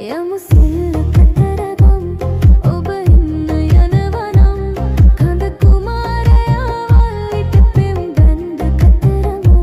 යමු සිල්ලකතරගම් ඔබ ඉන්න යනවනම් කඳ කුමාරයා වල්ලිට පෙම් ගන්ධ කතරමම්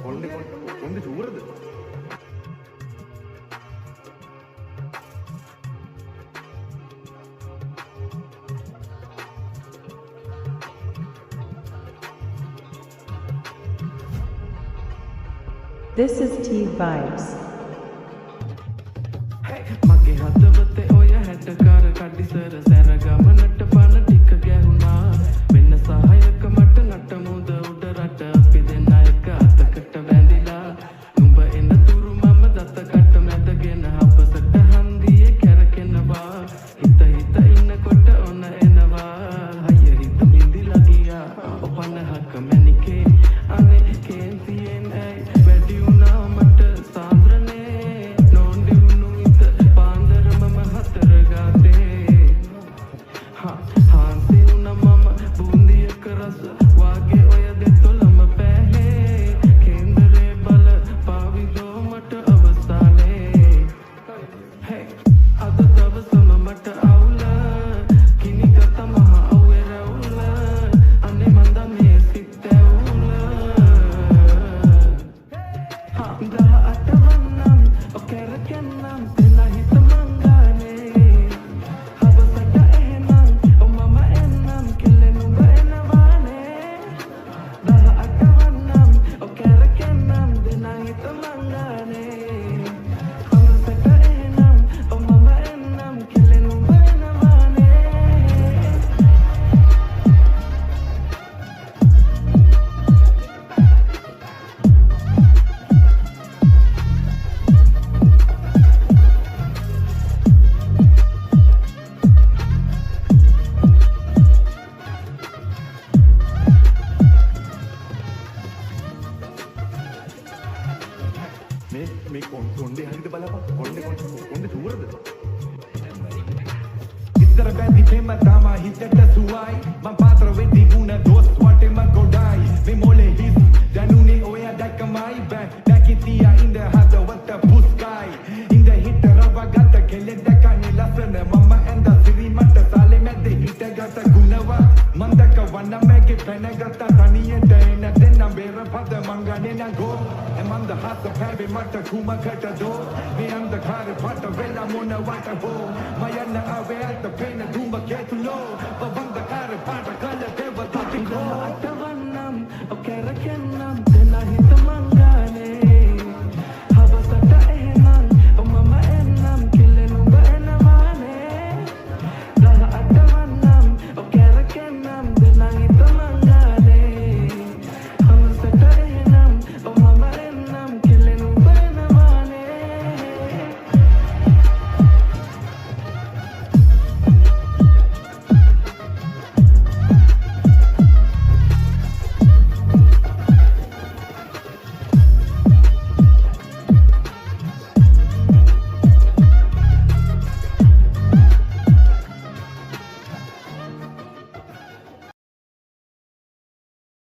കൊണ്ട് ചൂറത് This is T Vibes. මගේ හදවතේ ඔය හැටකාර කඩිසර සැරගමනට පන ටික ගැහුණා වෙන්න සහායක මට නටමුද උඩ රට අපි දෙන්න එක අතකට වැඳිලා නුඹ එන තුරු මම දතකට මැදගෙන අපසට හන්දියේ කැරකෙනවා හිත ඉන්නකොට ඔන්න එනවා හයිය හිත බින්දිලා ගියා ඔපනහක මැනිකේ අනේ කේන්තියෙන් ඇයි වැඩි වුණා මට සාන්ද්‍රනේ නෝන්ඩි වුණු ඉත පාන්දර මම හතර ගාතේ හාන්සි වුණා මම බූන්දියක රස වාගේ ඔය දෙතොලම පැහේ කේන්දරේ බල පාවිදෝ මට අවසානේ අද දවසම මට අවුල කිනිගත මහ අවුවේ රැවුල අනේ මන්ද මේ සිත් ඇවුල 18 වන්නම් ඔකරකන්නම් දෙන හිත මංගානේ හවසට එහෙනම් මම එන්නම් කෙල්ලෙන් උඹ එනවානේ 18 වන්නම් ඔකරකන්නම් දෙන හිත මංගානේ හවසට එහෙනම් මම එන්නම් කෙල්ලෙන් උඹ එනවානේ මේ කොණ්ඩේ හරියට බලපන් කොණ්ඩේ චූරද ඉතර බැඳි පෙම තමා හිතට සුවයි මං පාත්‍ර වෙද්දි ගුණ දොස් වටෙම ගොඩයි මේ මොලේ හිස් දැනුනේ ඔය දැක්කමයි බැකිතියා ඉඳ හදවත පුස්කයි ඉඳ හිට රවගත කෙලෙද කන්නේ ලස්සන මම ඇඳ සිරි මට සාලේ මැද්දේ හිටගත ගුණවා මන් දැක වන්න මැගේ පැනගත තනියට එන දෙන්නම් බේර පද මංගනේ නගෝ එමන්ද හත පැබේ මට කුමකට දෝ මේ අන්ධකාර පට වෙලා මොන වට හෝ මයන්න අවේ ඇත පේන දුඹ කැතුලෝ පවන්දකාර පාට කල දෙව තටිකෝ 18 වන්නම් ඔකරකන්නම්